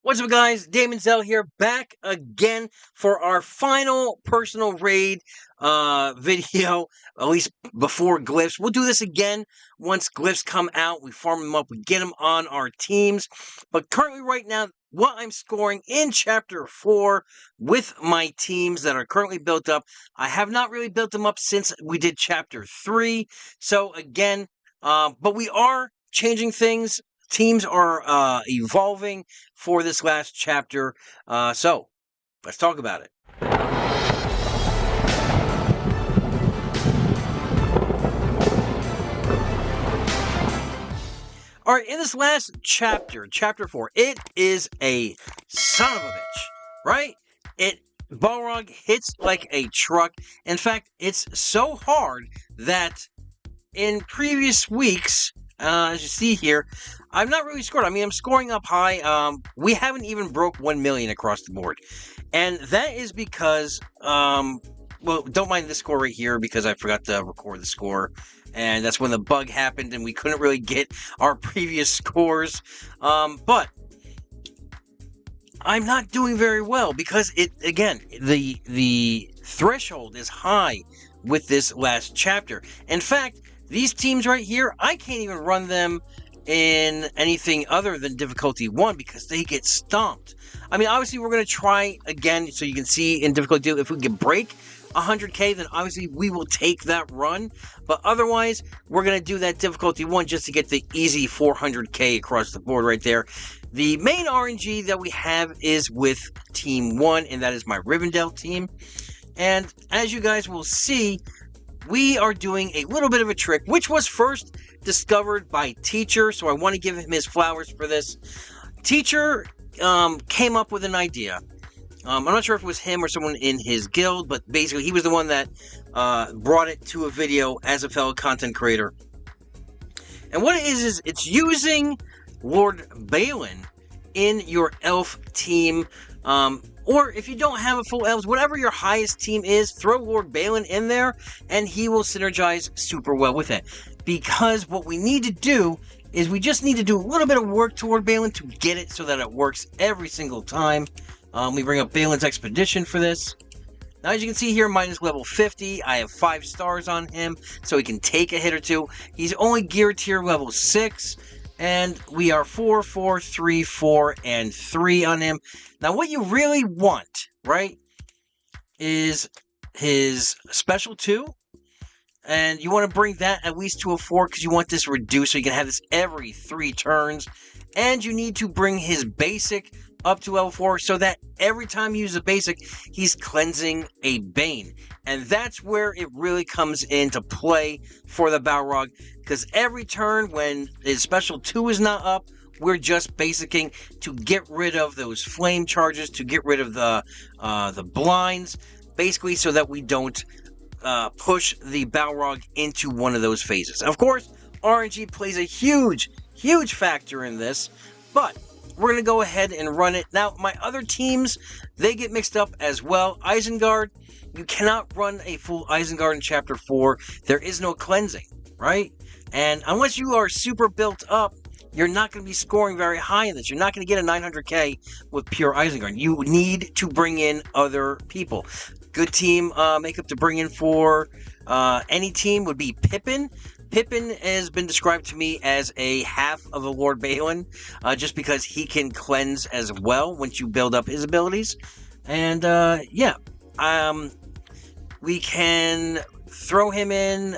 What's up, guys? Daemonxel here, back again for our final personal raid video, at least before Glyphs. We'll do this again once Glyphs come out. We farm them up, we get them on our teams. But currently, right now, what I'm scoring in Chapter 4 with my teams that are currently built up, I have not really built them up since we did Chapter 3. So, again, but we are changing things. Teams are evolving for this last chapter, so let's talk about it. Alright, in this last chapter, Chapter 4, it is a son of a bitch, right? Balrog hits like a truck. In fact, it's so hard that in previous weeks, as you see here, I've not really scored. I mean, I'm scoring up high. We haven't even broke 1 million across the board. And that is because, well, don't mind this score right here because I forgot to record the score. And that's when the bug happened and we couldn't really get our previous scores. But I'm not doing very well because the threshold is high with this last chapter. In fact, these teams right here, I can't even run them in anything other than difficulty 1 because they get stomped. I mean, obviously, we're going to try again so you can see in difficulty 2, if we can break 100k, then obviously we will take that run. But otherwise, we're going to do that difficulty 1 just to get the easy 400k across the board right there. The main RNG that we have is with Team 1, and that is my Rivendell team. And as you guys will see, we are doing a little bit of a trick, which was first discovered by Teacher, so I want to give him his flowers for this. Teacher came up with an idea. I'm not sure if it was him or someone in his guild, but basically he was the one that brought it to a video as a fellow content creator. And what it is it's using Lord Balin in your elf team. Or if you don't have a full elves, whatever your highest team is, throw Lord Balin in there, and he will synergize super well with it. Because what we need to do is we just need to do a little bit of work to Lord Balin to get it so that it works every single time. We bring up Balin's Expedition for this. Now, as you can see here, mine is level 50. I have 5 stars on him, so he can take a hit or two. He's only geared tier level 6. And we are 4, 4, 3, 4, and 3 on him. Now, what you really want, right, is his special 2. And you want to bring that at least to a 4 because you want this reduced so you can have this every 3 turns. And you need to bring his basic up to level 4 so that every time you use a basic, he's cleansing a Bane. And that's where it really comes into play for the Balrog, because every turn when his special 2 is not up, we're just basicing to get rid of those flame charges, to get rid of the blinds, basically so that we don't push the Balrog into one of those phases. Of course, RNG plays a huge factor in this, but we're going to go ahead and run it. Now, my other teams, they get mixed up as well. Isengard, you cannot run a full Isengard in Chapter 4. There is no cleansing, right? And unless you are super built up, you're not going to be scoring very high in this. You're not going to get a 900k with pure Isengard. You need to bring in other people. Good team makeup to bring in for any team would be Pippin. Pippin has been described to me as a half of a Lord Balin, just because he can cleanse as well once you build up his abilities. And, yeah, we can throw him in,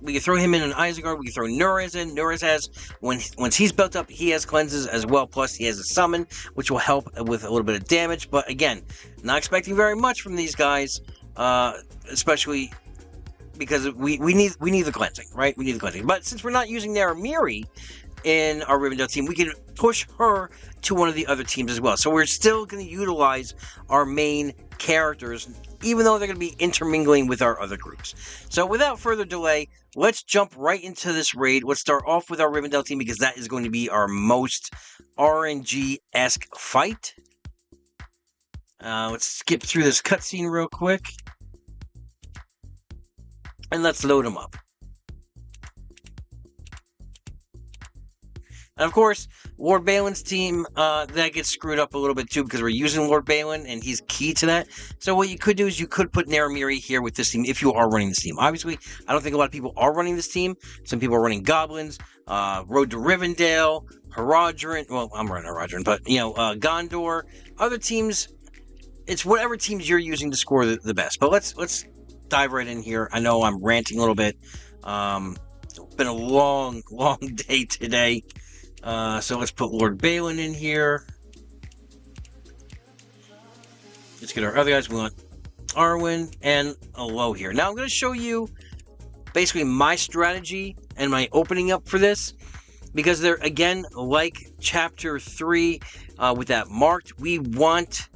we can throw him in an Isengard, we can throw Nurez in. Nurez has, once he's built up, he has cleanses as well, plus he has a summon, which will help with a little bit of damage. But again, not expecting very much from these guys, especially because we need the cleansing, right? We need the cleansing. But since we're not using Naramiri in our Rivendell team, we can push her to one of the other teams as well. So we're still going to utilize our main characters, even though they're going to be intermingling with our other groups. So without further delay, let's jump right into this raid. Let's start off with our Rivendell team because that is going to be our most RNG-esque fight. Let's skip through this cutscene real quick. And let's load them up. And of course, Lord Balin's team, that gets screwed up a little bit too because we're using Lord Balin and he's key to that. So what you could do is you could put Naramiri here with this team if you are running this team. Obviously, I don't think a lot of people are running this team. Some people are running Goblins, Road to Rivendell, Haradrim. Well, I'm running Haradrim, but, Gondor. Other teams, it's whatever teams you're using to score the best. But let's dive right in here. I know I'm ranting a little bit. It's been a long day today. So let's put Lord Balin in here. Let's get our other guys. We want Arwen and a low here. Now I'm going to show you basically my strategy and my opening up for this. Because they're, again, like Chapter 3 with that marked, we want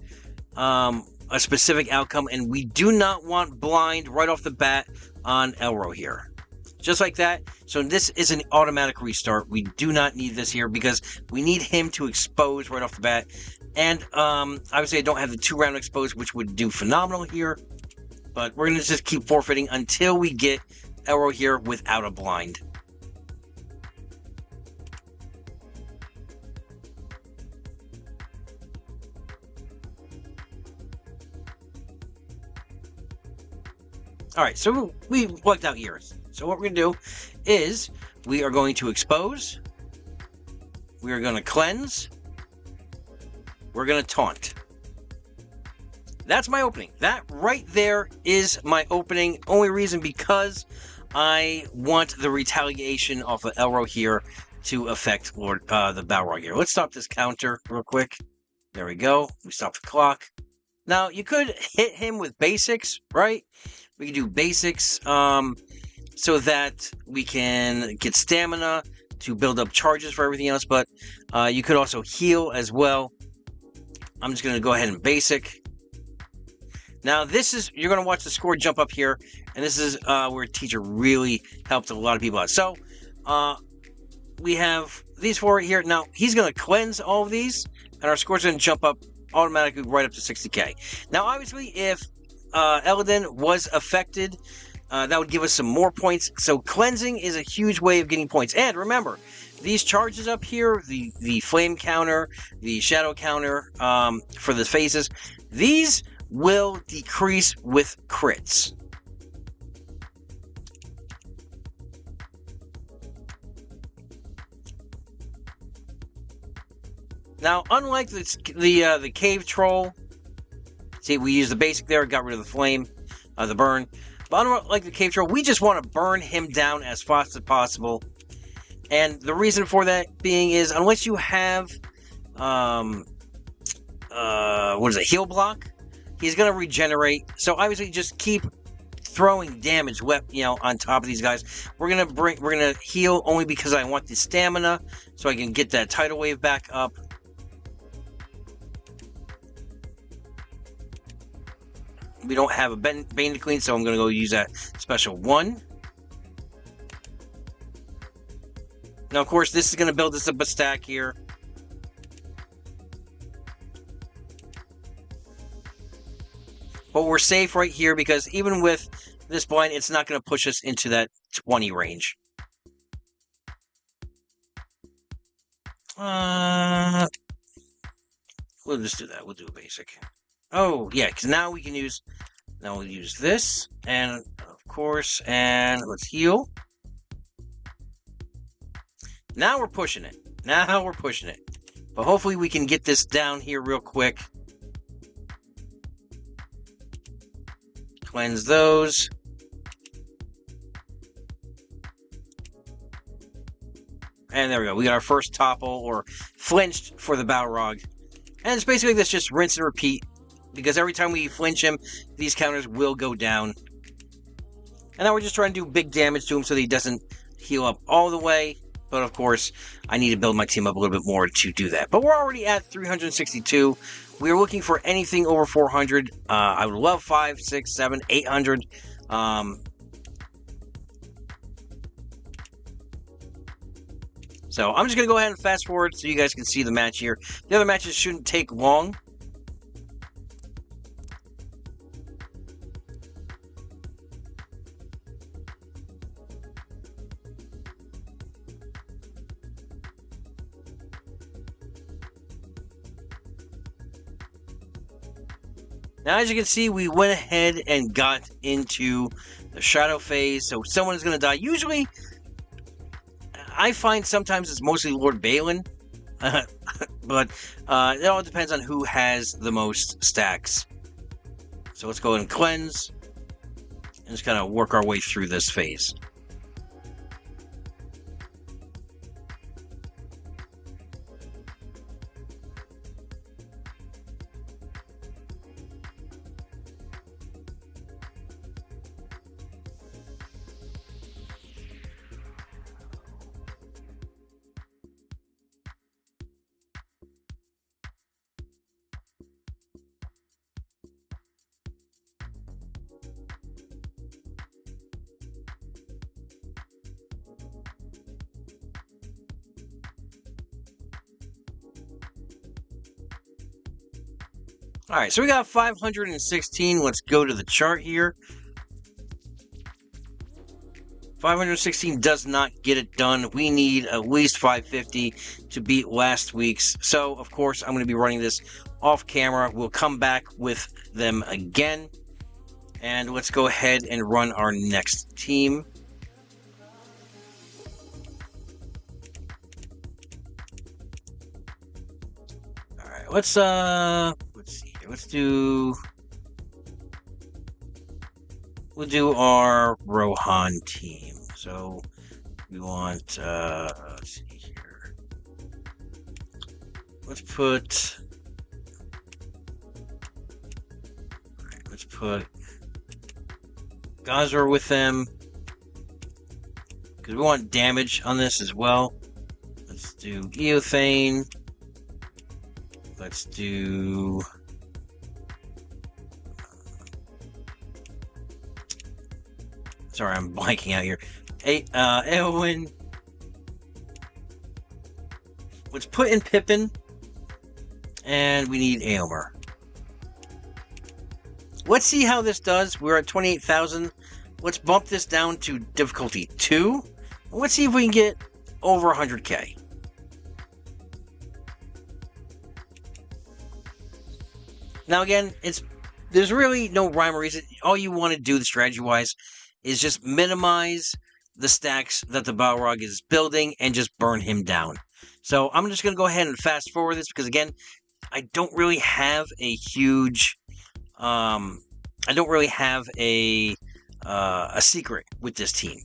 a specific outcome. And we do not want blind right off the bat on Elro here. Just like that. So this is an automatic restart. We do not need this here because we need him to expose right off the bat. And obviously I don't have the 2-round expose, which would do phenomenal here. But we're going to just keep forfeiting until we get Elro here without a blind. Alright, so we worked out years. So what we're going to do is we are going to expose, we are going to cleanse, we're going to taunt. That's my opening. That right there is my opening. Only reason because I want the retaliation off of Elro here to affect the Balrog here. Let's stop this counter real quick. There we go. We stop the clock. Now, you could hit him with basics, right? We can do basics so that we can get stamina to build up charges for everything else, but you could also heal as well. I'm just going to go ahead and basic. Now, you're going to watch the score jump up here, and this is where teacher really helped a lot of people out. So, we have these 4 right here. Now, he's going to cleanse all of these, and our score's going to jump up automatically right up to 60k. Now, obviously, if Elladan was affected, that would give us some more points. So cleansing is a huge way of getting points. And remember, these charges up here, the flame counter, the shadow counter for the phases, these will decrease with crits. Now, unlike the cave troll, see, we used the basic there, got rid of the flame, the burn. But unlike the cave troll, we just want to burn him down as fast as possible. And the reason for that being is, unless you have, heal block, he's going to regenerate. So obviously, just keep throwing damage, on top of these guys. We're gonna heal only because I want the stamina, so I can get that tidal wave back up. We don't have a Bane to clean, so I'm going to go use that special 1. Now, of course, this is going to build us up a stack here. But we're safe right here because even with this blind, it's not going to push us into that 20 range. We'll just do that. We'll do a basic. Oh, yeah, because now we can use... Now we'll use this, and of course, and let's heal. Now we're pushing it. Now we're pushing it. But hopefully we can get this down here real quick. Cleanse those. And there we go. We got our first topple, or flinched, for the Balrog. And it's basically this, just rinse and repeat. Because every time we flinch him, these counters will go down. And now we're just trying to do big damage to him so that he doesn't heal up all the way. But of course, I need to build my team up a little bit more to do that. But we're already at 362. We are looking for anything over 400. I would love 5, 6, 7, 800. So I'm just going to go ahead and fast forward so you guys can see the match here. The other matches shouldn't take long. Now, as you can see, we went ahead and got into the shadow phase, so someone is going to die. Usually, I find sometimes it's mostly Lord Balin, but it all depends on who has the most stacks. So let's go ahead and cleanse, and just kind of work our way through this phase. Alright, so we got 516. Let's go to the chart here. 516 does not get it done. We need at least 550 to beat last week's. So, of course, I'm going to be running this off camera. We'll come back with them again. And let's go ahead and run our next team. Alright, let's see here. We'll do our Rohan team. So we want let's see here. Let's put Gazor with them, because we want damage on this as well. Let's do Eothane. Let's do sorry, I'm blanking out here. Éowyn. Let's put in Pippin. And we need Éomer. Let's see how this does. We're at 28,000. Let's bump this down to difficulty 2. Let's see if we can get over 100k. Now again, there's really no rhyme or reason. All you want to do, the strategy-wise, is just minimize the stacks that the Balrog is building and just burn him down. So I'm just going to go ahead and fast forward this because, again, I don't really have a huge... I don't really have a secret with this team.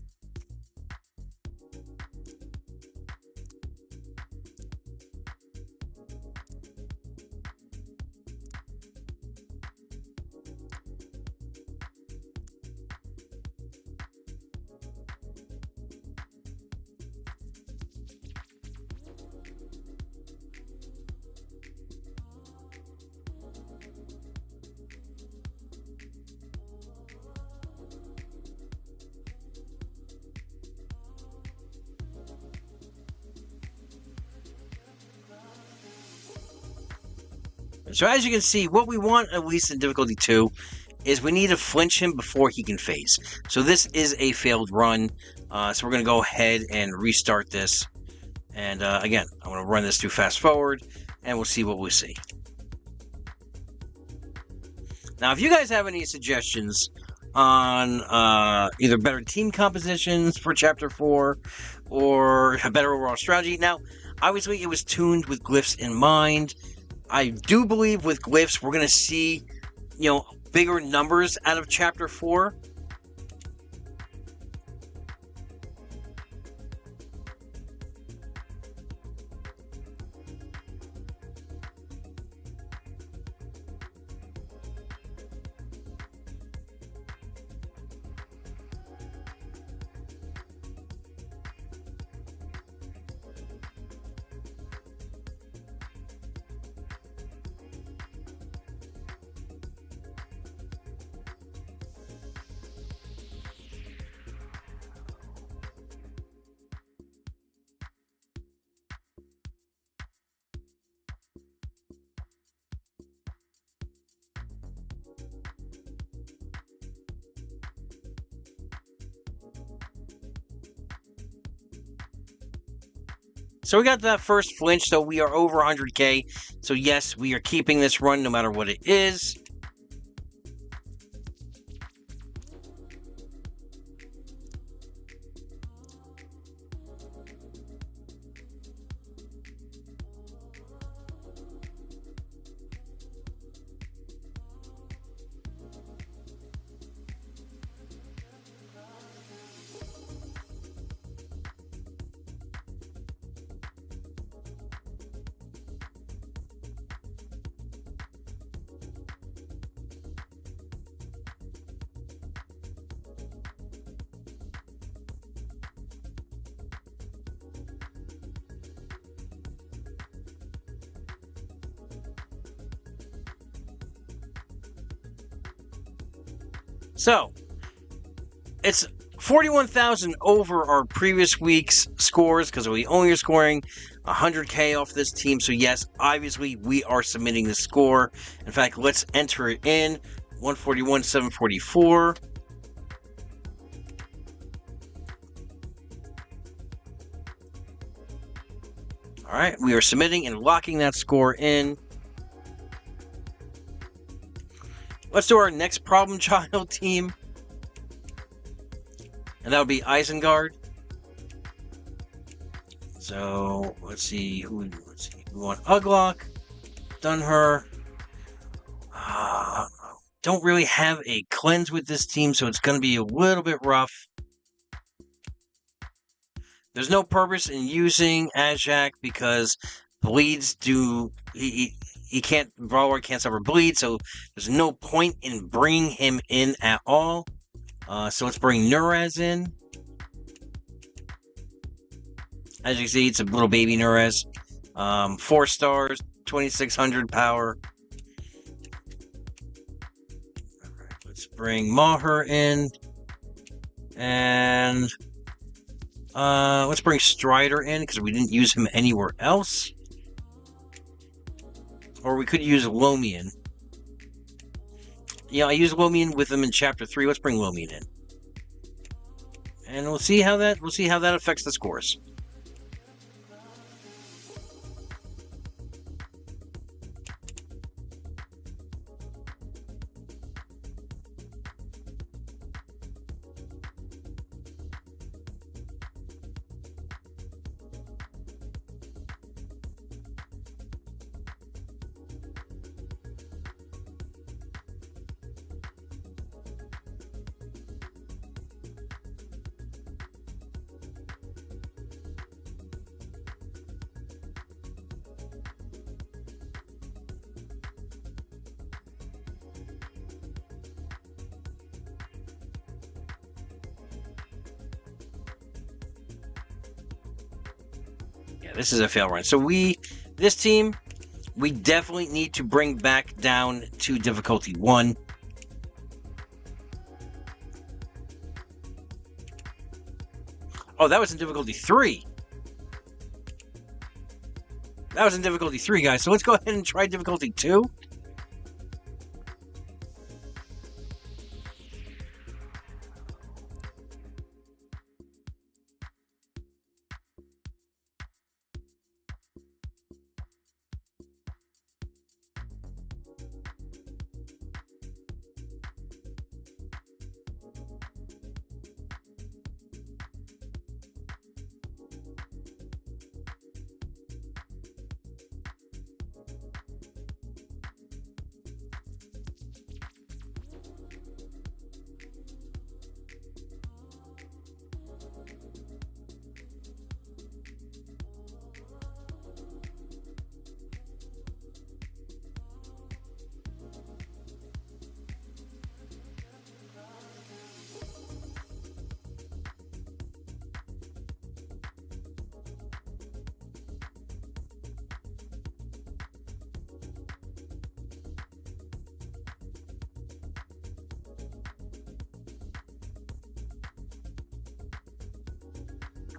So as you can see, what we want, at least in difficulty 2, is we need to flinch him before he can phase. So this is a failed run. So we're going to go ahead and restart this. And again, I'm going to run this through fast forward, and we'll see what we see. Now, if you guys have any suggestions on either better team compositions for Chapter 4 or a better overall strategy. Now, obviously, it was tuned with Glyphs in mind. I do believe with Glyphs, we're going to see, bigger numbers out of Chapter 4. So we got that first flinch, so we are over 100k. So yes, we are keeping this run no matter what it is. So, it's 41,000 over our previous week's scores because we only are scoring 100K off this team. So yes, obviously we are submitting the score. In fact, let's enter it in. 141,744. All right, we are submitting and locking that score in. Let's do our next problem child team. And that would be Isengard. So let's see who. We want Uglock, Dunher. Don't really have a cleanse with this team, so it's going to be a little bit rough. There's no purpose in using Ajak because bleeds do. He can't. Balrog can't suffer bleed, so there's no point in bringing him in at all. So let's bring Nuraz in. As you can see, it's a little baby Nuraz. 4 stars, 2,600 power. Alright, let's bring Maher in. And let's bring Strider in because we didn't use him anywhere else. Or we could use Lomian. Yeah, I used Lomian with him in Chapter 3. Let's bring Lomian in. And we'll see how that affects the scores. Yeah, this is a fail run. So this team, we definitely need to bring back down to difficulty 1. Oh, that was in difficulty 3. That was in difficulty 3, guys. So let's go ahead and try difficulty 2.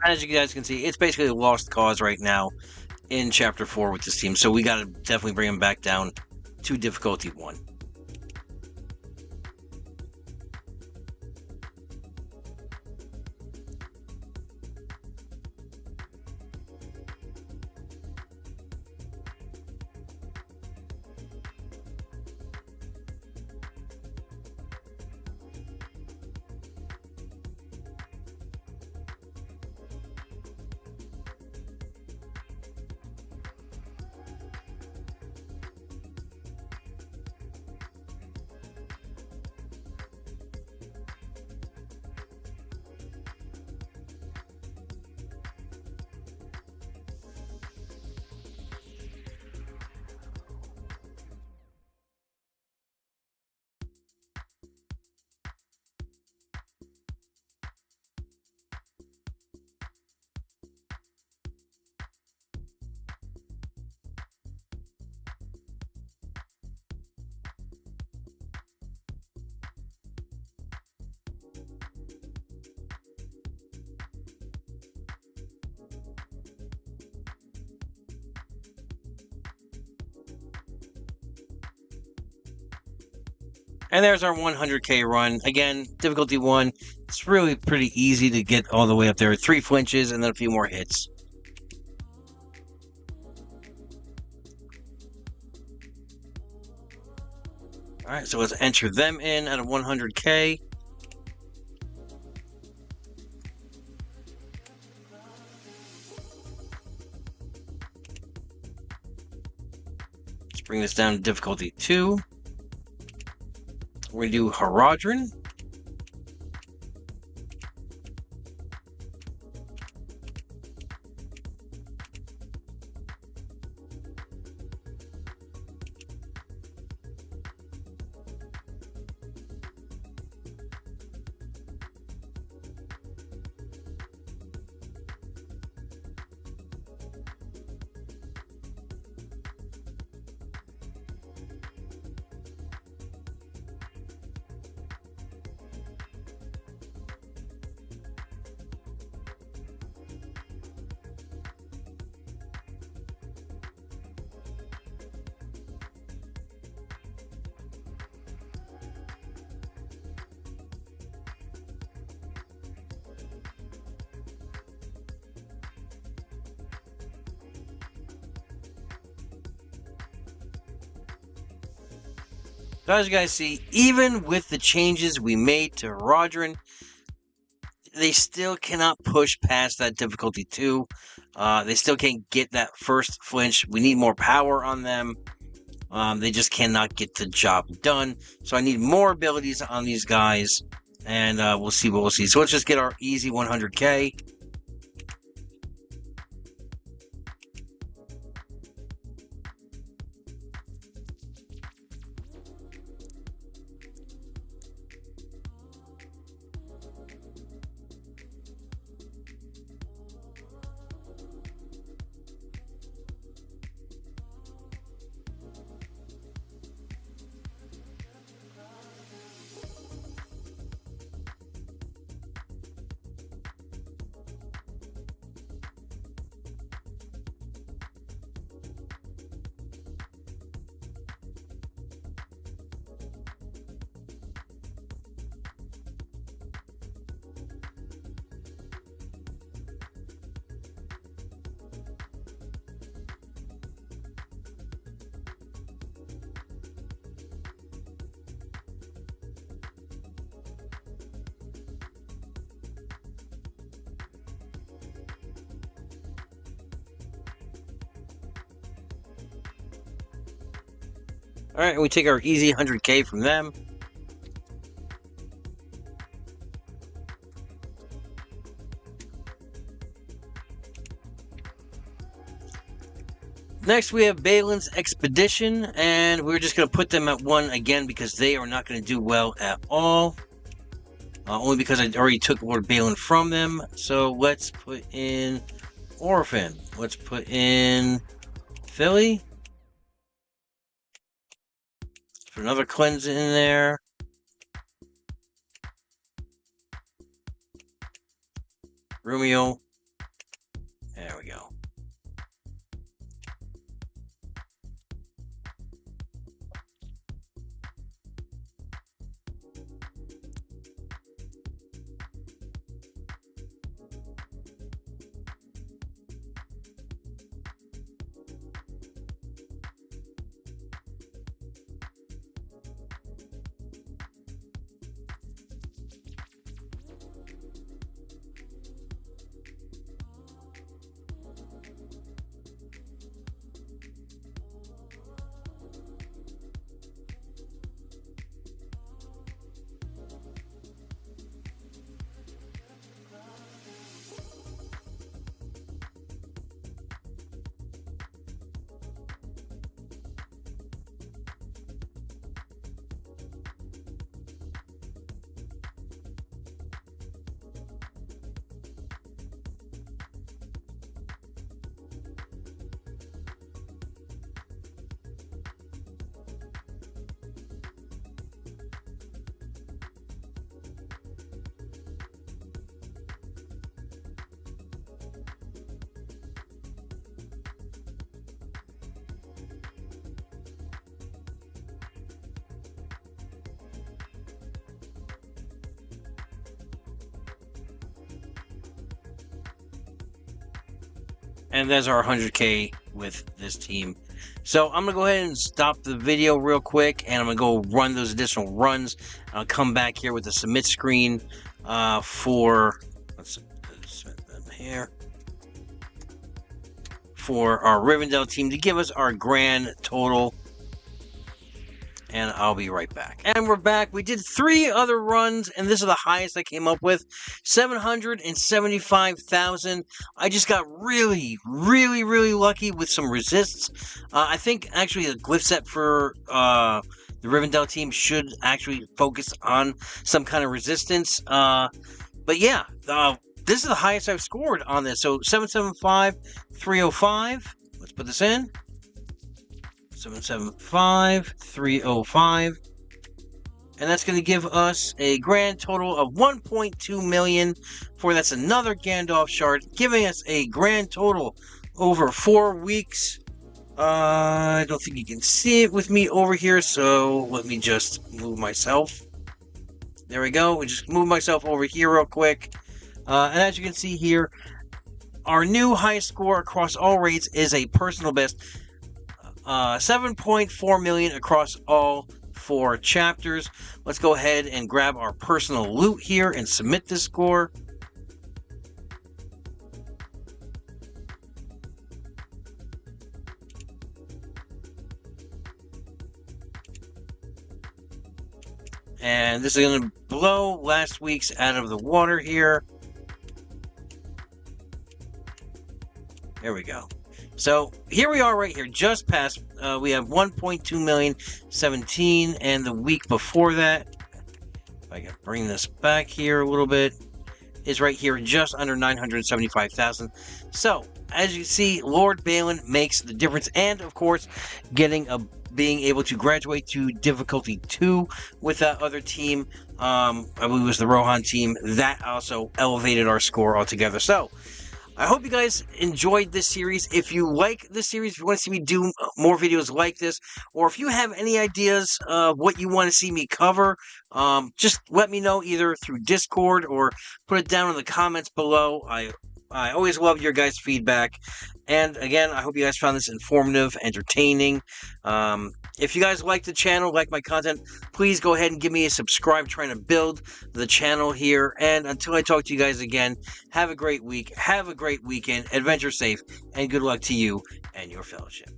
As you guys can see, it's basically a lost cause right now in Chapter 4 with this team. So we got to definitely bring him back down to difficulty 1. And there's our 100k run. Again, difficulty 1. It's really pretty easy to get all the way up there. 3 flinches and then a few more hits. Alright, so let's enter them in at a 100k. Let's bring this down to difficulty 2. We're going to do Haradrim. So as you guys see, even with the changes we made to Haradrim, they still cannot push past that difficulty 2. They still can't get that first flinch. We need more power on them. They just cannot get the job done. So I need more abilities on these guys. And we'll see what we'll see. So let's just get our easy 100k. Alright, and we take our easy 100k from them. Next, we have Balin's Expedition, and we're just going to put them at 1 again because they are not going to do well at all. Only because I already took Lord Balin from them. So let's put in Orphan. Let's put in Philly. Put another cleanse in there. Rumio. There we go. And there's our 100k with this team. So I'm going to go ahead and stop the video real quick, and I'm going to go run those additional runs. I'll come back here with the submit screen for, let's set them here, for our Rivendell team to give us our grand total. And I'll be right back. And we're back. We did 3 other runs, and this is the highest I came up with. 775,000. I just got really lucky with some resists. I think, actually, the glyph set for the Rivendell team should actually focus on some kind of resistance. But yeah, this is the highest I've scored on this. So 775,305. Let's put this in. 775,305, and that's going to give us a grand total of 1.2 million. That's another Gandalf shard, giving us a grand total over 4 weeks. I don't think you can see it with me over here, so let me just move myself. There we go. We just move myself over here real quick, and as you can see here, our new highest score across all rates is a personal best. 7.4 million across all 4 chapters. Let's go ahead and grab our personal loot here and submit this score. And this is going to blow last week's out of the water here. There we go. So here we are right here, just past, we have 1.2 million, 17, and the week before that, if I can bring this back here a little bit, is right here, just under 975,000. So, as you see, Lord Balin makes the difference, and of course, being able to graduate to difficulty 2 with that other team, I believe it was the Rohan team, that also elevated our score altogether. So, I hope you guys enjoyed this series. If you like this series, if you want to see me do more videos like this, or if you have any ideas of what you want to see me cover, just let me know either through Discord or put it down in the comments below. I always love your guys' feedback. And again, I hope you guys found this informative, entertaining. If you guys like the channel, like my content, please go ahead and give me a subscribe. I'm trying to build the channel here. And until I talk to you guys again, have a great week. Have a great weekend. Adventure safe. And good luck to you and your fellowship.